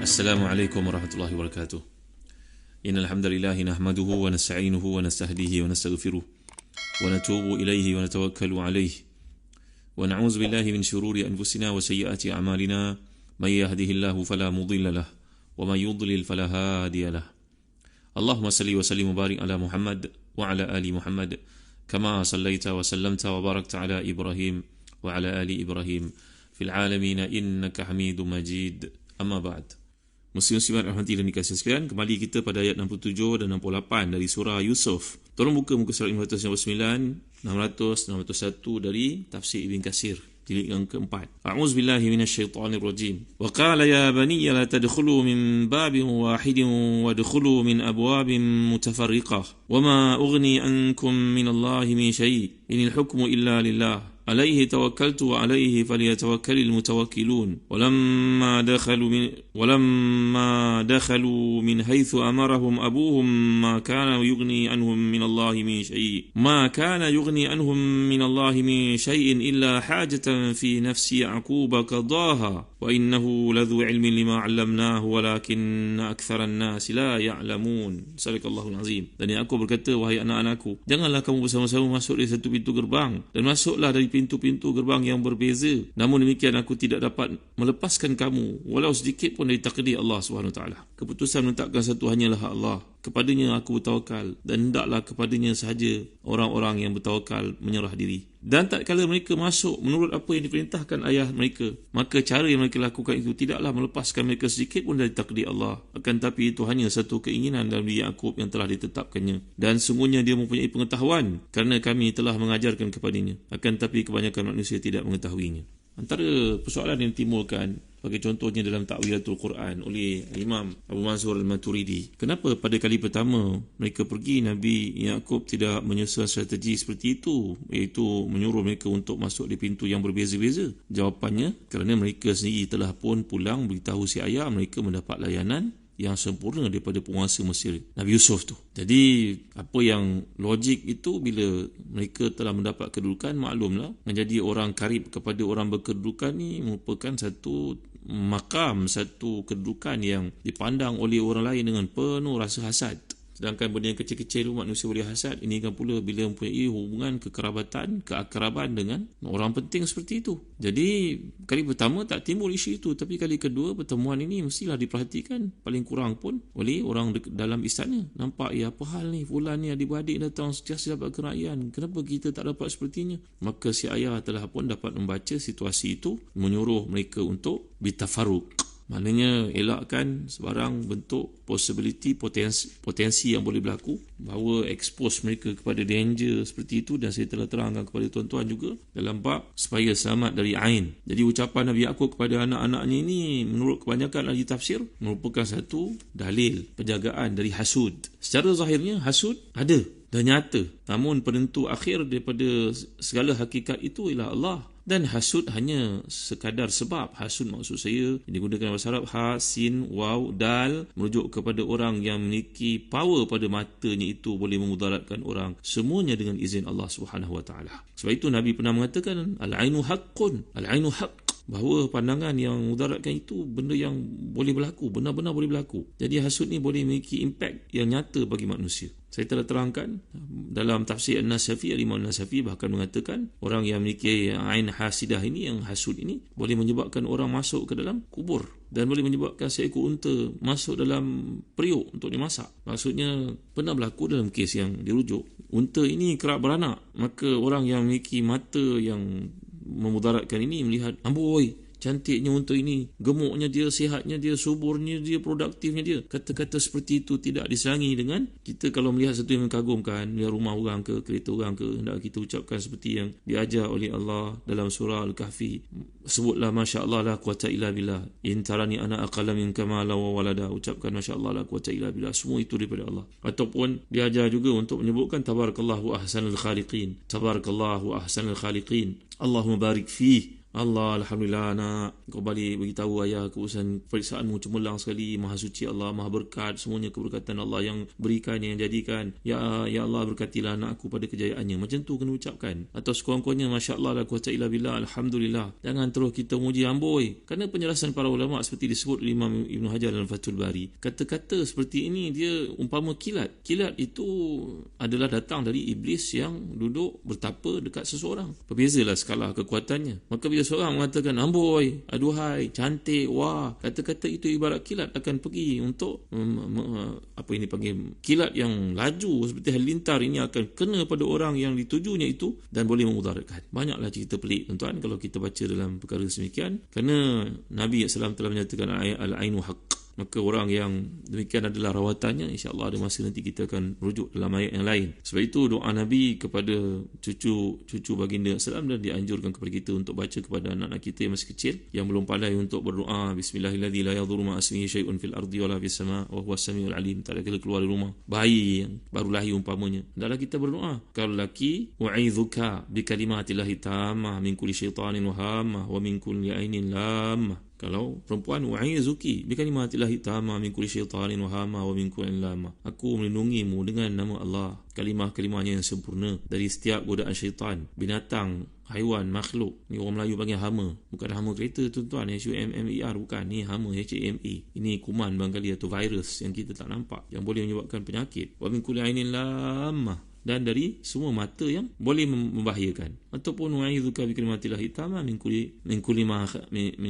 Assalamualaikum warahmatullahi wabarakatuh. Innal hamdalillah nahmaduhu wa nasta'inuhu wa nastahdihi wa nastaghfiruh wa natubu ilayhi wa natawakkalu alayhi wa na'udzu billahi min shururi anfusina wa sayyiati a'malina may yahdihillahu fala mudilla lahu wa may yudlil fala hadiya lahu. Allahumma salli wa sallim wa barik ala Muhammad wa ala ali Muhammad kama sallaita wa sallamta wa barakta ala Ibrahim wa ala ali Ibrahim fil alamin innaka Hamidum Majid. Amma ba'd. Muslim-muslimat rahmati dan dikasihi sekalian, kembali kita pada ayat 67 dan 68 dari surah Yusuf. Tolong buka muka surat 599, 600, 601 dari tafsir Ibn Katsir, jilid yang keempat. A'udzubillahi minasyaitonir rajim. Wa qala ya baniya la tadkhulu min babin wahidin wadkhulu min abwabin mutafarriqah. Wama ughni ankum minallahi min syai'. Inil hukmu illa lillah. عليه توكلت وعليه فليتوكل المتوكلون ولما دخلوا من حيث أمرهم أبوهم ما كان يغني عنهم من الله من شيء إلا حاجة في نفس يعقوب قضاها وإنه لذو علم لما علمناه ولكن أكثر الناس لا يعلمون. صدق الله العظيم. Dan aku berkata, wahai anak-anakku, janganlah kamu bersama-sama masuk dari satu pintu gerbang, dan masuklah dari pintu-pintu gerbang yang berbeza. Namun demikian aku tidak dapat melepaskan kamu walau sedikit pun dari takdir Allah SWT. Keputusan menetapkan satu hanyalah Allah. Kepadanya aku bertawakal, dan hendaklah kepadanya sahaja orang-orang yang bertawakal menyerah diri. Dan tak kala mereka masuk menurut apa yang diperintahkan ayah mereka, maka cara yang mereka lakukan itu tidaklah melepaskan mereka sedikit pun dari takdir Allah. Akan tapi itu hanya satu keinginan dalam diri Yaqub yang telah ditetapkannya. Dan sungguhnya dia mempunyai pengetahuan kerana kami telah mengajarkan kepadanya. Akan tapi kebanyakan manusia tidak mengetahuinya. Antara persoalan yang timbulkan, bagi contohnya dalam Ta'wilatul Quran oleh Imam Abu Mansur Al-Maturidi, kenapa pada kali pertama mereka pergi, Nabi Yaqub tidak menyusun strategi seperti itu, iaitu menyuruh mereka untuk masuk di pintu yang berbeza-beza? Jawapannya, kerana mereka sendiri telah pun pulang beritahu si ayah mereka mendapat layanan yang sempurna daripada penguasa Mesir, Nabi Yusuf tu. Jadi apa yang logik itu, bila mereka telah mendapat kedudukan, maklumlah menjadi orang karib kepada orang berkedudukan ni merupakan satu makam, satu kedudukan yang dipandang oleh orang lain dengan penuh rasa hasad. Sedangkan benda yang kecil-kecil manusia boleh hasad, ini kan pula bila mempunyai hubungan kekerabatan, keakraban dengan orang penting seperti itu. Jadi kali pertama tak timbul isu itu, tapi kali kedua pertemuan ini mestilah diperhatikan paling kurang pun oleh orang dalam istana. Nampak, ya apa hal ni, fulan ni adik-beradik datang sentiasa dapat kerakyaan, kenapa kita tak dapat sepertinya? Maka si ayah telah pun dapat membaca situasi itu, menyuruh mereka untuk bitafarruq. Maknanya elakkan sebarang bentuk possibility, potensi yang boleh berlaku, bahawa expose mereka kepada danger seperti itu. Dan saya telah terangkan kepada tuan-tuan juga dalam bab supaya selamat dari ain. Jadi ucapan Nabi Yaqub kepada anak-anaknya ini menurut kebanyakan ahli tafsir merupakan satu dalil penjagaan dari hasud. Secara zahirnya hasud ada dan nyata, namun penentu akhir daripada segala hakikat itu ialah Allah. Dan hasud hanya sekadar sebab. Hasud maksud saya digunakan bahasa Arab ha, sin, waw, dal, merujuk kepada orang yang memiliki power pada matanya itu boleh memudaratkan orang. Semuanya dengan izin Allah SWT. Sebab itu Nabi pernah mengatakan al-ainu haqqun, al-ainu haqq, bahawa pandangan yang mudaratkan itu benda yang boleh berlaku, benar-benar boleh berlaku. Jadi hasud ni boleh memiliki impact yang nyata bagi manusia. Saya telah terangkan dalam tafsir An-Nasafi, Imam An-Nasafi bahkan mengatakan orang yang memiliki ain hasidah ini, yang hasud ini, boleh menyebabkan orang masuk ke dalam kubur dan boleh menyebabkan seekor unta masuk dalam periuk untuk dimasak. Maksudnya pernah berlaku dalam kes yang dirujuk. Unta ini kerap beranak, maka orang yang memiliki mata yang memudaratkan ini melihat, amboi, cantiknya unta ini, gemuknya dia, sihatnya dia, suburnya dia, produktifnya dia. Kata-kata seperti itu tidak diserangi dengan kita kalau melihat sesuatu yang mengagumkan, lihat rumah orang ke, kereta orang ke, hendak kita ucapkan seperti yang diajar oleh Allah dalam surah Al-Kahfi. Sebutlah Masya Allah la quwata illa billah, in tarani ana aqalla minka mala wa walada. Ucapkan Masya Allah la quwata illa billah, semua itu daripada Allah. Ataupun diajar juga untuk menyebutkan Tabarakallahu ahsanul khaliqin, Tabarakallahu ahsanul khaliqin, Allahumma barik fih, Allah, Alhamdulillah nak, kau balik beritahu ayah keurusan periksaanmu cemerlang sekali. Maha suci Allah, maha berkat, semuanya keberkatan Allah yang berikan, yang jadikan. Ya Allah, berkatilah anak aku pada kejayaannya. Macam tu kena ucapkan. Atau sekurang-kurangnya Masya Allah, la quwwata illa billah, Alhamdulillah. Jangan terus kita muji amboi. Kerana penjelasan para ulama seperti disebut oleh Imam Ibn Hajar dalam Fathul Bari, kata-kata seperti ini dia umpama kilat. Kilat itu adalah datang dari iblis yang duduk bertapa dekat seseorang. Berbezalah skala kekuatannya. Maka bila seorang mengatakan amboi, aduhai, cantik, wah, kata-kata itu ibarat kilat akan pergi untuk apa ini panggil, kilat yang laju seperti halilintar. Ini akan kena pada orang yang ditujunya itu dan boleh memudaratkan. Banyaklah cerita pelik tuan-tuan kalau kita baca dalam perkara semikian. Kerana Nabi SAW telah menyatakan al-ainu haqq. Maka orang yang demikian adalah rawatannya. InsyaAllah ada masa nanti kita akan rujuk dalam ayat yang lain. Sebab itu doa Nabi kepada cucu baginda SAW, dan dianjurkan kepada kita untuk baca kepada anak-anak kita yang masih kecil, yang belum pandai untuk berdoa Bismillahirrahmanirrahim, la yadhurru ma'a ismihi syai'un fil ardi wala fis sama' wa huwas samiul alim. Tak ada kala keluar dari rumah, bayi yang baru lahir umpamanya, hendaklah kita berdoa. Kalau lelaki, wa'idzuka bi kalimatillahi tammah min kulli syaitanin wa hammah wa min kulli ainin lammah. Kalau perempuan, wa'izuki bi kalimatillahi tammah min kulli syaitanin wa hama wa min kulli lama. Aku melindungimu dengan nama Allah, kalimah-kalimahnya yang sempurna dari setiap godaan syaitan, binatang, haiwan, makhluk. Ni orang Melayu panggil hama. Bukan hama kereta tuan-tuan, HUMMER, bukan. Ni hama, HAMA. Ini kuman barangkali atau virus yang kita tak nampak, yang boleh menyebabkan penyakit. Wa min kulli ainin lamah. Dan dari semua mata yang boleh membahayakan. Ataupun wa'idzuka bi kalimatillahi tammah min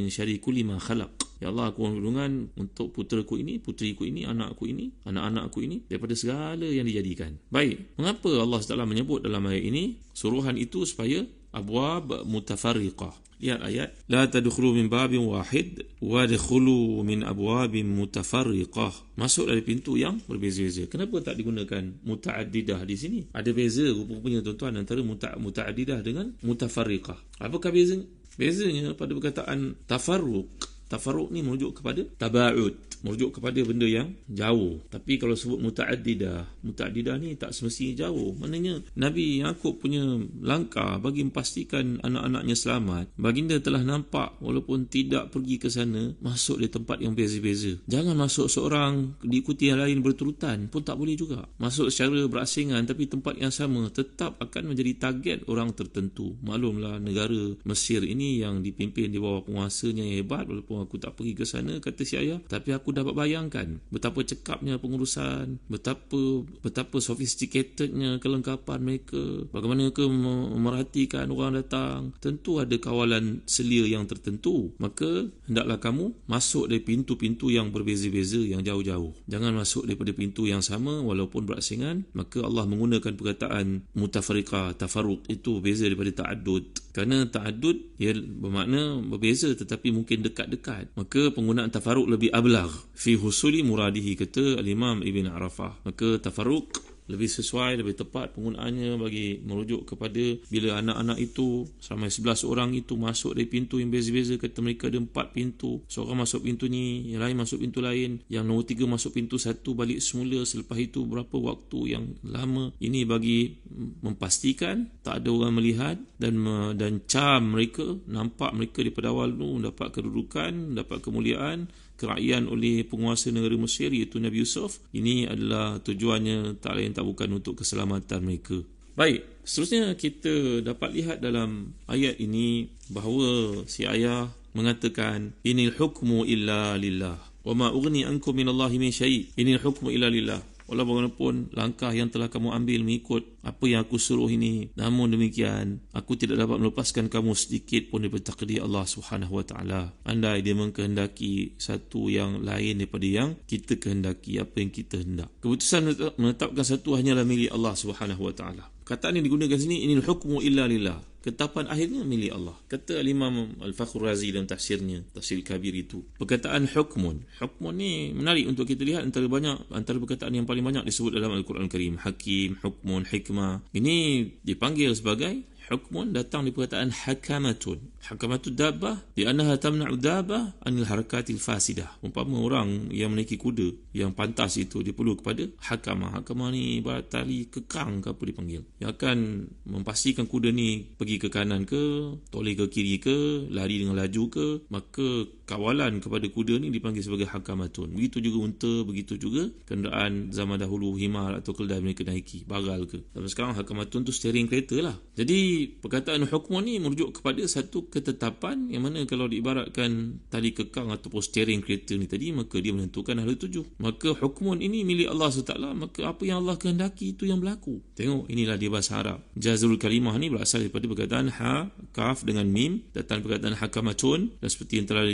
syarri kulli ma khalaq. Ya Allah, aku mohon perlindungan untuk puteraku ini, puteriku ini, anakku ini, anak-anakku ini, daripada segala yang dijadikan. Baik, mengapa Allah SWT menyebut dalam ayat ini suruhan itu supaya abwab mutafarriqah? Lihat ayat, la tadkhulu min babin wahid wadkhulu min abwabin mutafarriqah. Masuk dari pintu yang berbeza-beza. Kenapa tak digunakan muta'addidah di sini? Ada beza rupanya tuan-tuan antara muta'addidah dengan mutafarriqah. Apakah bezanya? Bezanya pada perkataan tafarruq. Tafarruq ni merujuk kepada taba'ud, merujuk kepada benda yang jauh. Tapi kalau sebut muta'addidah ni tak semestinya jauh. Maknanya Nabi Yaqub punya langkah bagi memastikan anak-anaknya selamat, baginda telah nampak walaupun tidak pergi ke sana, masuk di tempat yang beza-beza. Jangan masuk seorang diikuti yang lain berturutan pun tak boleh juga. Masuk secara berasingan tapi tempat yang sama tetap akan menjadi target orang tertentu. Maklumlah negara Mesir ini yang dipimpin di bawah penguasanya yang hebat. Walaupun aku tak pergi ke sana, kata si ayah, tapi aku dapat bayangkan betapa cekapnya pengurusan, betapa sophisticatednya kelengkapan mereka, bagaimana mereka memerhatikan orang datang. Tentu ada kawalan selia yang tertentu. Maka hendaklah kamu masuk dari pintu-pintu yang berbeza-beza, yang jauh-jauh. Jangan masuk daripada pintu yang sama walaupun berasingan. Maka Allah menggunakan perkataan mutafarriqah, tafarruq, itu berbeza daripada ta'addud. Kerana ta'addud ia bermakna berbeza tetapi mungkin dekat-dekat. Maka penggunaan tafarruq lebih ablagh fi husuli muradihi, kata al-Imam Ibn Arafah. Maka tafarruq lebih sesuai, lebih tepat penggunaannya bagi merujuk kepada bila anak-anak itu sampai 11 orang itu masuk dari pintu yang beza-beza. Kata mereka ada 4 pintu, seorang masuk pintu ni, yang lain masuk pintu lain, yang nombor 3 masuk pintu 1 balik semula, selepas itu berapa waktu yang lama. Ini bagi memastikan tak ada orang melihat dan cam mereka, nampak mereka daripada awal tu dapat kedudukan, dapat kemuliaan, kerajaan oleh penguasa negara Mesir iaitu Nabi Yusuf. Ini adalah tujuannya tak lain tak bukan untuk keselamatan mereka. Baik, seterusnya kita dapat lihat dalam ayat ini bahawa si ayah mengatakan inil hukmu illa lillah wa ma ughni ankum minallahi min syai'. Inil hukmu illa lillah. Walau bagaimanapun langkah yang telah kamu ambil mengikut apa yang aku suruh ini, namun demikian aku tidak dapat melepaskan kamu sedikit pun daripada takdir Allah Subhanahu Wa Taala. Andai dia mengkehendaki satu yang lain daripada yang kita kehendaki, apa yang kita hendak. Keputusan menetapkan satu hanyalah milik Allah Subhanahu Wa Taala. Perkataan yang digunakan sini, inil hukmu illa lillah. Ketetapan akhirnya milik Allah. Kata Al-Imam Al-Fakhr Razi dalam tafsirnya, Tafsir Kabir itu. Perkataan hukmun. Hukmun ni menarik untuk kita lihat antara perkataan yang paling banyak disebut dalam Al-Quran Al-Karim. Hakim, hukmun, hikmah. Ini dipanggil sebagai hukmun datang dari perkataan hakamatun. Hakamatun dabbah li'annaha tamna'u dabbah anil harakatil fasidah. Umpama orang yang menaiki kuda yang pantas itu, dia perlu kepada hakamah. Hakamah ni ibarat tali kekang ke apa dipanggil, yang akan memastikan kuda ni pergi ke kanan ke, toleh ke kiri ke, lari dengan laju ke. Maka kawalan kepada kuda ni dipanggil sebagai hakamatun. Begitu juga unta, begitu juga kenderaan zaman dahulu, himar atau keldai mereka naiki, bagal ke. Tapi sekarang hakamatun tu steering kereta lah. Jadi perkataan hukmun ni merujuk kepada satu ketetapan yang mana kalau diibaratkan tali kekang ataupun steering kereta ni tadi, maka dia menentukan hal tujuh. Maka hukmun ini milik Allah SWT, maka apa yang Allah kehendaki itu yang berlaku. Tengok, inilah dia bahasa Arab. Jazrul kalimah ni berasal daripada perkataan ha, kaf dengan mim, datang perkataan hakamatun, dan seperti yang telah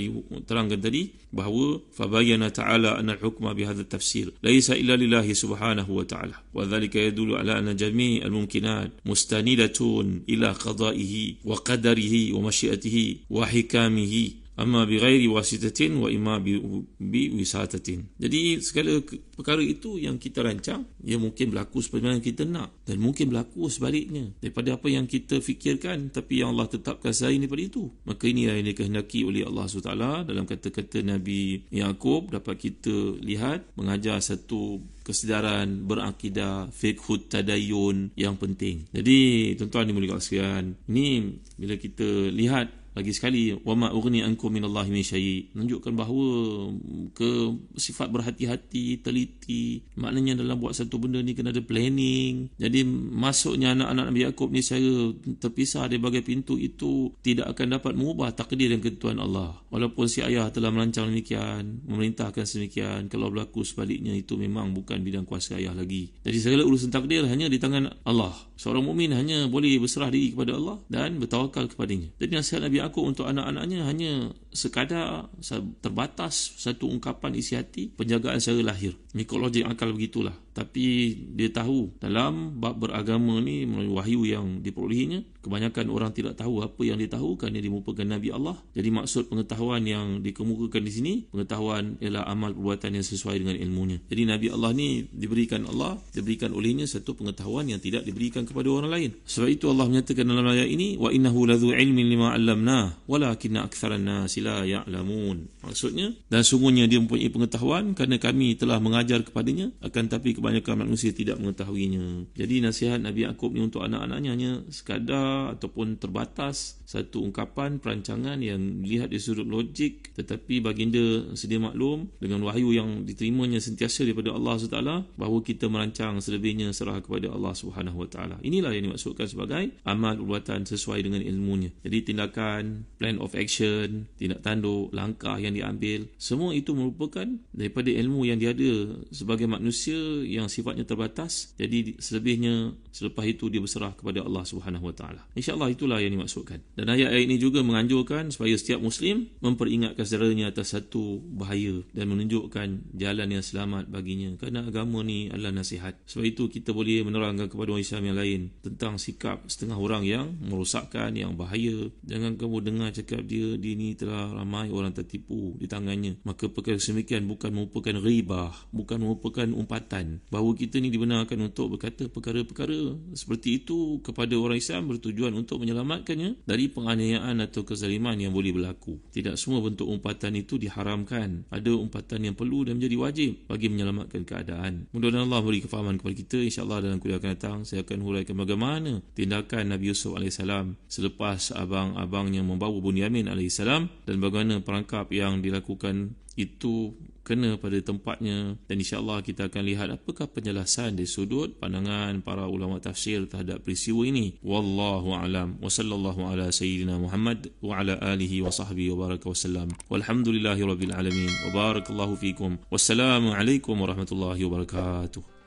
terangkan tadi bahawa fabayyana ta'ala anna al-hukma bihadha tafsir laisa illa lillahi subhanahu wa ta'ala wa dhalika yadullu ala anna jami' al-mumkinat mustanidatun ila qada'ihi wa qadarihi wa masyiatihi wa hikamihi amma bighairi wasitatin wa imma bi wisatatin. Jadi segala perkara itu yang kita rancang, ia mungkin berlaku seperti mana kita nak, dan mungkin berlaku sebaliknya daripada apa yang kita fikirkan, tapi yang Allah tetapkan selain daripada itu. Maka inilah yang dikehendaki oleh Allah SWT. Dalam kata-kata Nabi Yaqub dapat kita lihat mengajar satu kesedaran berakidah, fiqhut tadayyun yang penting. Jadi tuan-tuan dimuliakan sekalian, ini bila kita lihat lagi sekali, wama ughni ankum minallahi min syai', menunjukkan bahawa ke sifat berhati-hati, teliti. Maknanya dalam buat satu benda ni kena ada planning. Jadi masuknya anak-anak Nabi Yaqub ni secara terpisah dari bagai pintu itu tidak akan dapat mengubah takdir dan ketentuan Allah. Walaupun si ayah telah merancang demikian, memerintahkan sedemikian, kalau berlaku sebaliknya itu memang bukan bidang kuasa ayah lagi. Jadi segala urusan takdir hanya di tangan Allah. Seorang mukmin hanya boleh berserah diri kepada Allah dan bertawakal kepadanya. Jadi nasihat Nabi Yaqub untuk anak-anaknya hanya sekadar terbatas satu ungkapan isi hati, penjagaan secara lahir. Mikologik akal begitulah. Tapi dia tahu dalam bab beragama ni melalui wahyu yang diperolehinya, kebanyakan orang tidak tahu apa yang dia tahu kerana dia merupakan Nabi Allah. Jadi maksud pengetahuan yang dikemukakan di sini, pengetahuan ialah amal perbuatan yang sesuai dengan ilmunya. Jadi Nabi Allah ni diberikan olehnya satu pengetahuan yang tidak diberikan kepada orang lain. Sebab itu Allah menyatakan dalam ayat ini, wa innahu ladzu ilmin lima 'allamna walakinna aktsaran nasi la ya'lamun. Maksudnya, dan sungguhnya dia mempunyai pengetahuan kerana kami telah mengajar kepadanya, akan tapi kebanyakan manusia tidak mengetahuinya. Jadi nasihat Nabi Yaqub ni untuk anak-anaknya hanya sekadar ataupun terbatas satu ungkapan perancangan yang dilihat dari sudut logik, tetapi baginda sedia maklum dengan wahyu yang diterimanya sentiasa daripada Allah SWT bahawa kita merancang selebihnya serah kepada Allah SWT. Inilah yang dimaksudkan sebagai amal perbuatan sesuai dengan ilmunya. Jadi tindakan, plan of action, tindak tanduk, langkah yang diambil, semua itu merupakan daripada ilmu yang dia ada sebagai manusia yang sifatnya terbatas. Jadi selebihnya selepas itu dia berserah kepada Allah SWT. InsyaAllah itulah yang dimaksudkan. Dan ayat-ayat ini juga menganjurkan supaya setiap Muslim memperingatkan saudaranya atas satu bahaya dan menunjukkan jalan yang selamat baginya. Kerana agama ni adalah nasihat. Sebab itu kita boleh menerangkan kepada orang Islam yang lain tentang sikap setengah orang yang merosakkan, yang bahaya. Jangan kamu dengar cakap dia ni telah ramai orang tertipu di tangannya. Maka perkara semikian bukan merupakan ghibah, bukan merupakan umpatan. Bahawa kita ni dibenarkan untuk berkata perkara-perkara seperti itu kepada orang Islam bertujuan untuk menyelamatkannya dari penganiayaan atau kezaliman yang boleh berlaku. Tidak semua bentuk umpatan itu diharamkan. Ada umpatan yang perlu dan menjadi wajib bagi menyelamatkan keadaan. Mudah-mudahan Allah beri kefahaman kepada kita. InsyaAllah dalam kuliah akan datang saya akan huraikan bagaimana tindakan Nabi Yusuf AS selepas abang-abangnya membawa Bunyamin AS dan bagaimana perangkap yang dilakukan itu kena pada tempatnya. Dan insyaAllah kita akan lihat apakah penjelasan dari sudut pandangan para ulama tafsir terhadap peristiwa ini. Wallahu a'lam. Wa sallallahu ala sayyidina Muhammad wa ala alihi wa sahbihi wa baraka wa sallam. Walhamdulillahi rabbil alamin. Wa barakallahu fikum. Wassalamu alaikum warahmatullahi wabarakatuh.